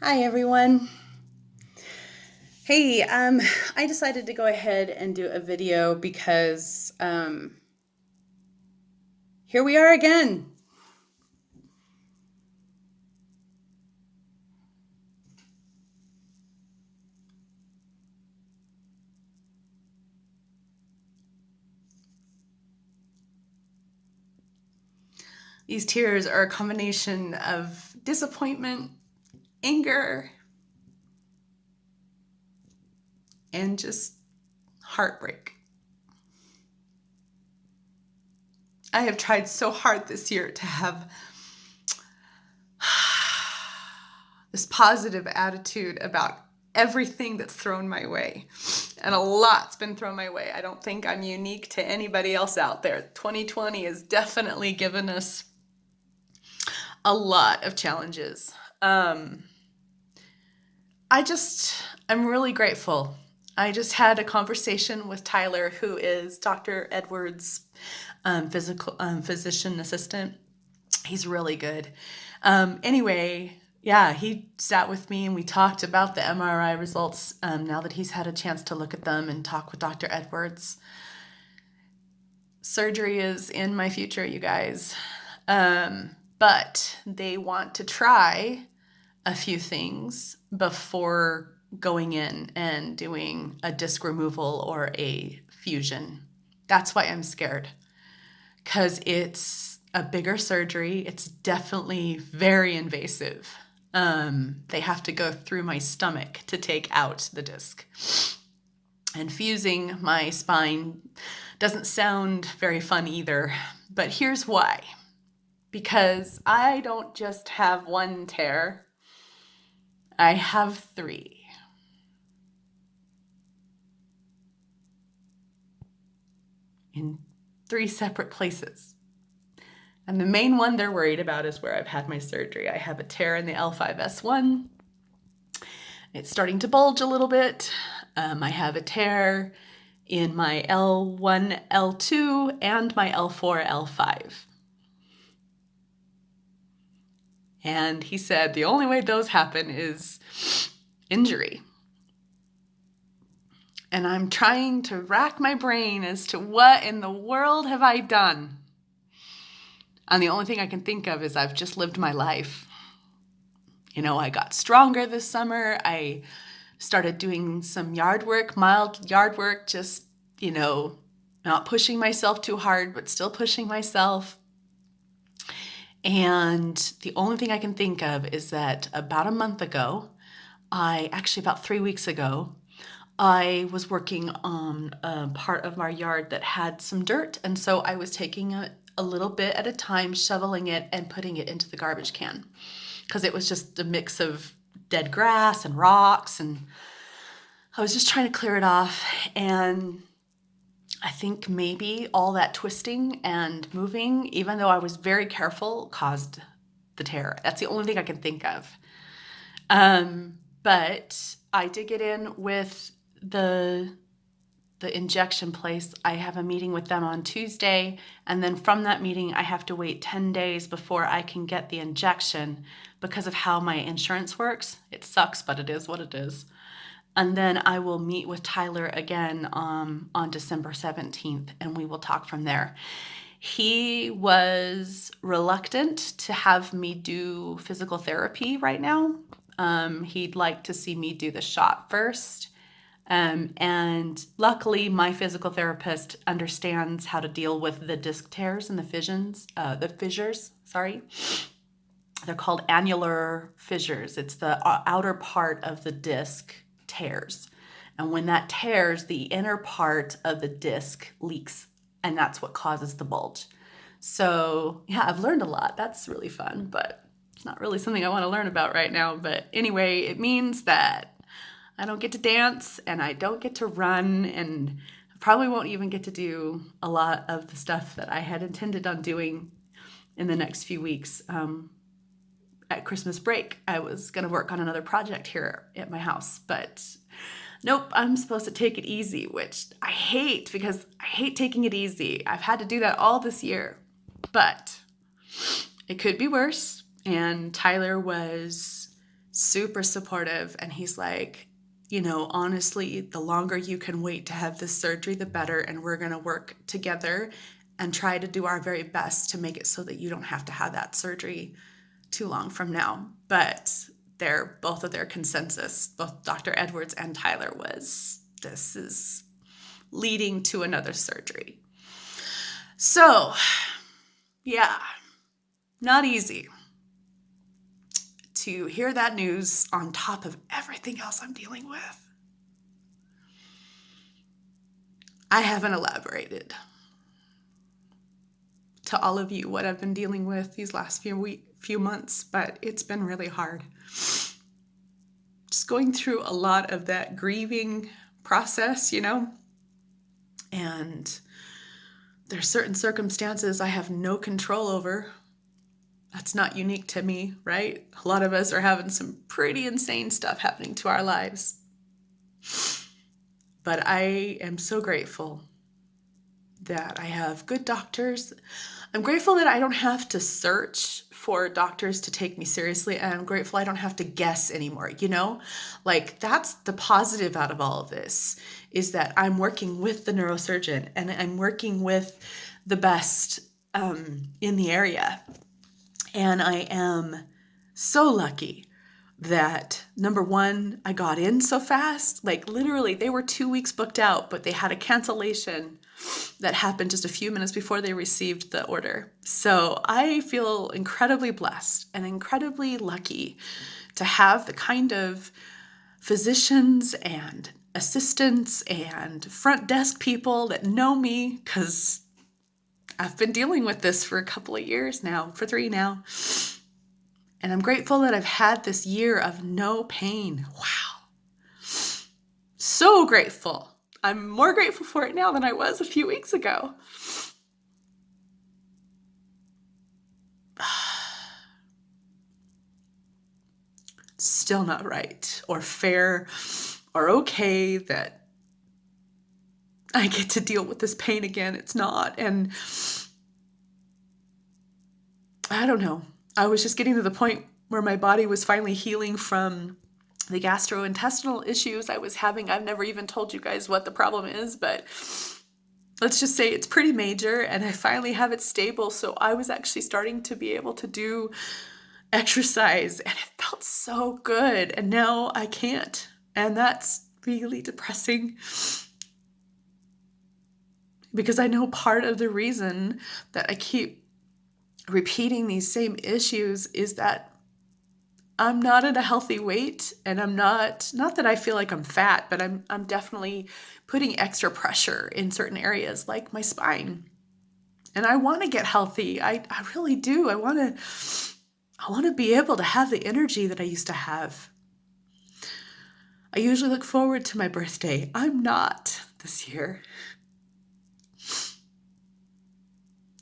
Hi, everyone. Hey, I decided to go ahead and do a video because here we are again. These tears are a combination of disappointment, anger, and just heartbreak. I have tried so hard this year to have this positive attitude about everything that's thrown my way. And a lot's been thrown my way. I don't think I'm unique to anybody else out there. 2020 has definitely given us a lot of challenges. I'm really grateful. I just had a conversation with Tyler, who is Dr. Edwards' physician assistant. He's really good. Anyway, yeah, he sat with me and we talked about the MRI results now that he's had a chance to look at them and talk with Dr. Edwards. Surgery is in my future, you guys. But they want to try a few things before going in and doing a disc removal or a fusion. That's why I'm scared, because it's a bigger surgery. It's definitely very invasive. They have to go through my stomach to take out the disc. And fusing my spine doesn't sound very fun either, but here's why. Because I don't just have one tear, I have three. In three separate places. And the main one they're worried about is where I've had my surgery. I have a tear in the L5S1. It's starting to bulge a little bit. I have a tear in my L1, L2, and my L4, L5. And he said the only way those happen is injury. And I'm trying to rack my brain as to what in the world have I done? And the only thing I can think of is I've just lived my life. You know, I got stronger this summer. I started doing some yard work, mild yard work, just, not pushing myself too hard, but still pushing myself. And the only thing I can think of is that about a month ago, about 3 weeks ago, I was working on a part of our yard that had some dirt. And so I was taking a little bit at a time, shoveling it and putting it into the garbage can, because it was just a mix of dead grass and rocks. And I was just trying to clear it off. And I think maybe all that twisting and moving, even though I was very careful, caused the tear. That's the only thing I can think of. But I did get in with the injection place. I have a meeting with them on Tuesday, and then from that meeting I have to wait 10 days before I can get the injection because of how my insurance works. It sucks, but it is what it is. And then I will meet with Tyler again on December 17th, and we will talk from there. He was reluctant to have me do physical therapy right now. He'd like to see me do the shot first. And luckily, my physical therapist understands how to deal with the disc tears and the fissures, sorry. They're called annular fissures. It's the outer part of the disc tears. And when that tears, the inner part of the disc leaks, and that's what causes the bulge. So, yeah, I've learned a lot. That's really fun, but it's not really something I want to learn about right now. But anyway, it means that I don't get to dance and I don't get to run, and I probably won't even get to do a lot of the stuff that I had intended on doing in the next few weeks. At Christmas break, I was going to work on another project here at my house, but nope, I'm supposed to take it easy, which I hate because I hate taking it easy. I've had to do that all this year, but it could be worse. And Tyler was super supportive. And he's like, you know, honestly, the longer you can wait to have this surgery, the better. And we're going to work together and try to do our very best to make it so that you don't have to have that surgery too long from now. But both of their consensus, both Dr. Edwards and Tyler, was this is leading to another surgery. So, yeah, not easy to hear that news on top of everything else I'm dealing with. I haven't elaborated to all of you what I've been dealing with these last few months, but it's been really hard. Just going through a lot of that grieving process, you know, and there's certain circumstances I have no control over. That's not unique to me, right? A lot of us are having some pretty insane stuff happening to our lives. But I am so grateful that I have good doctors. I'm grateful that I don't have to search for doctors to take me seriously, and I'm grateful I don't have to guess anymore, you know? Like, that's the positive out of all of this, is that I'm working with the neurosurgeon and I'm working with the best in the area. And I am so lucky that, number one, I got in so fast. Like, literally, they were 2 weeks booked out, but they had a cancellation that happened just a few minutes before they received the order. So I feel incredibly blessed and incredibly lucky to have the kind of physicians and assistants and front desk people that know me, because I've been dealing with this for a couple of years now, for 3 now. And I'm grateful that I've had this year of no pain. Wow. So grateful. I'm more grateful for it now than I was a few weeks ago. Still not right or fair or okay that I get to deal with this pain again. It's not. And I don't know. I was just getting to the point where my body was finally healing from the gastrointestinal issues I was having. I've never even told you guys what the problem is, but let's just say it's pretty major, and I finally have it stable. So I was actually starting to be able to do exercise, and it felt so good. And now I can't. And that's really depressing, because I know part of the reason that I keep repeating these same issues is that I'm not at a healthy weight, and I'm not that I feel like I'm fat, but I'm definitely putting extra pressure in certain areas like my spine. And I want to get healthy. I really do. I want to be able to have the energy that I used to have. I usually look forward to my birthday. I'm not this year.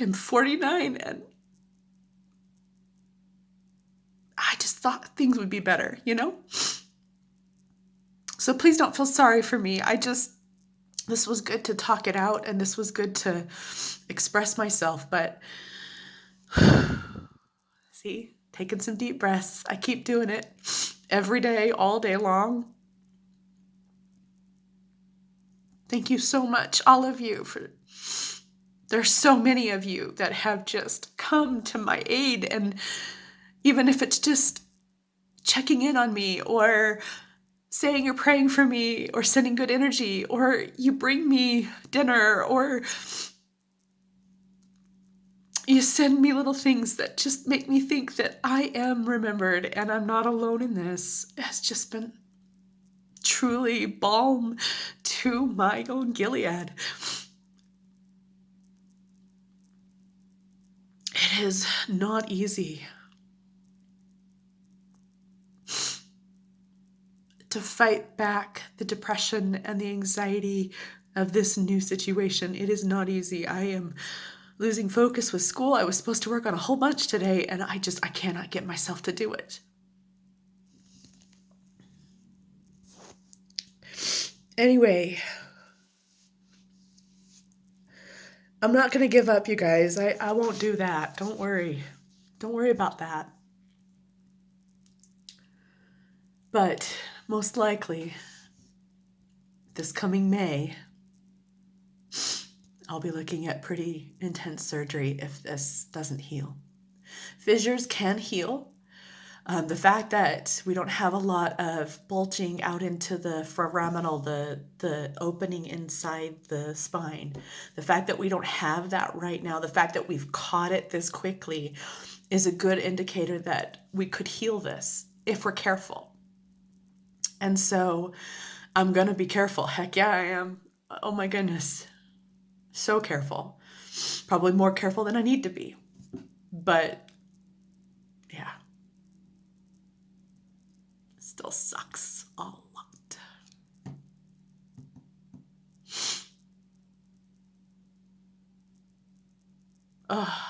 I'm 49, and I just thought things would be better, you know? So please don't feel sorry for me. This was good to talk it out, and this was good to express myself, but see, taking some deep breaths. I keep doing it every day, all day long. Thank you so much, all of you, there's so many of you that have just come to my aid, and even if it's just checking in on me, or saying you're praying for me, or sending good energy, or you bring me dinner, or you send me little things that just make me think that I am remembered and I'm not alone in this, has just been truly balm to my own Gilead. It is not easy to fight back the depression and the anxiety of this new situation. It is not easy. I am losing focus with school. I was supposed to work on a whole bunch today, and I cannot get myself to do it. Anyway, I'm not going to give up, you guys. I won't do that. Don't worry. Don't worry about that. But most likely, this coming May, I'll be looking at pretty intense surgery if this doesn't heal. Fissures can heal. The fact that we don't have a lot of bulging out into the foraminal, the opening inside the spine, the fact that we don't have that right now, the fact that we've caught it this quickly is a good indicator that we could heal this if we're careful. And so I'm going to be careful. Heck yeah, I am. Oh my goodness. So careful. Probably more careful than I need to be. But yeah. Still sucks a lot. Ugh.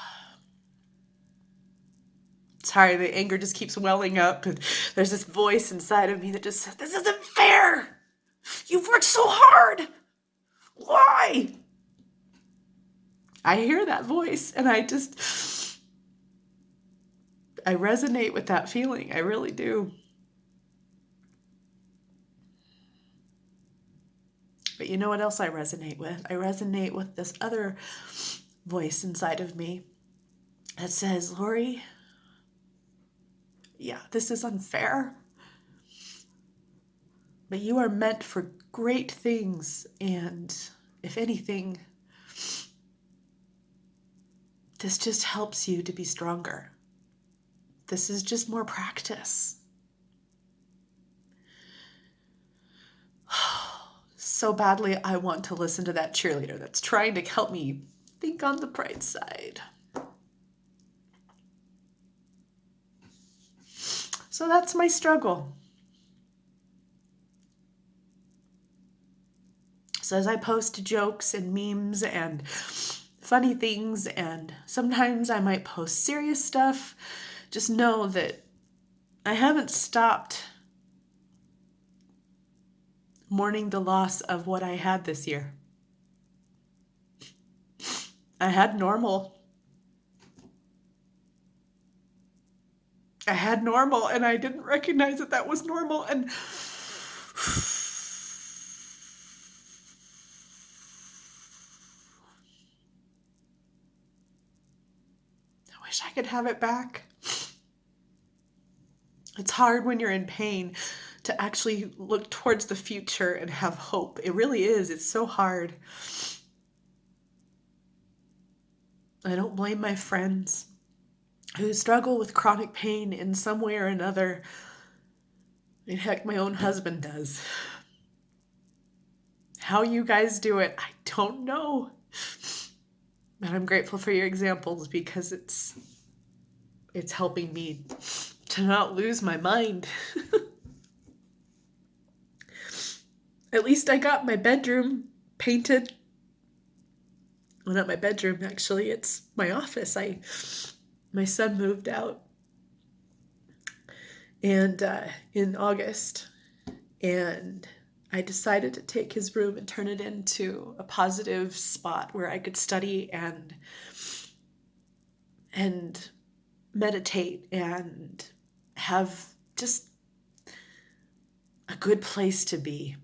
Sorry, the anger just keeps welling up. And there's this voice inside of me that just says, this isn't fair. You've worked so hard. Why? I hear that voice and I resonate with that feeling. I really do. But you know what else I resonate with? I resonate with this other voice inside of me that says, Lori, yeah, this is unfair, but you are meant for great things. And if anything, this just helps you to be stronger. This is just more practice. So badly, I want to listen to that cheerleader that's trying to help me think on the bright side. So that's my struggle. So as I post jokes and memes and funny things, and sometimes I might post serious stuff, just know that I haven't stopped mourning the loss of what I had this year. I had normal. And I didn't recognize that that was normal. And I wish I could have it back. It's hard when you're in pain to actually look towards the future and have hope. It really is. It's so hard. I don't blame my friends who struggle with chronic pain in some way or another. I mean, heck, my own husband does. How you guys do it, I don't know. But I'm grateful for your examples because it's helping me to not lose my mind. At least I got my bedroom painted. Well, not my bedroom, actually. It's my office. My son moved out and in August, and I decided to take his room and turn it into a positive spot where I could study and meditate and have just a good place to be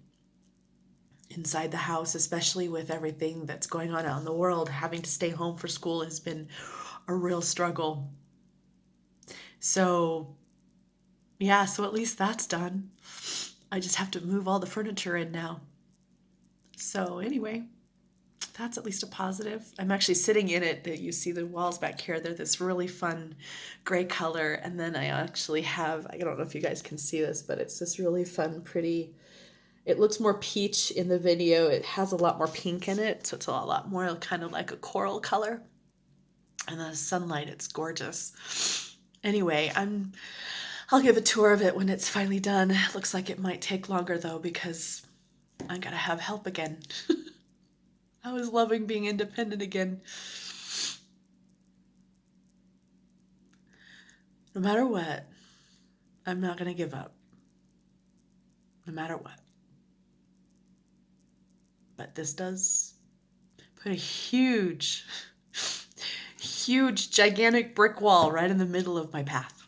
inside the house, especially with everything that's going on out in the world. Having to stay home for school has been a real struggle. So yeah, so at least that's done. I just have to move all the furniture in now. So anyway, that's at least a positive. I'm actually sitting in it. You see the walls back here. They're this really fun gray color. And then I actually have, I don't know if you guys can see this, but it's this really fun, pretty, it looks more peach in the video. It has a lot more pink in it. So it's a lot more kind of like a coral color. And the sunlight, it's gorgeous. Anyway, I'll give a tour of it when it's finally done. It looks like it might take longer though, because I gotta have help again. I was loving being independent again. No matter what, I'm not gonna give up. No matter what. But this does put a huge, gigantic brick wall right in the middle of my path.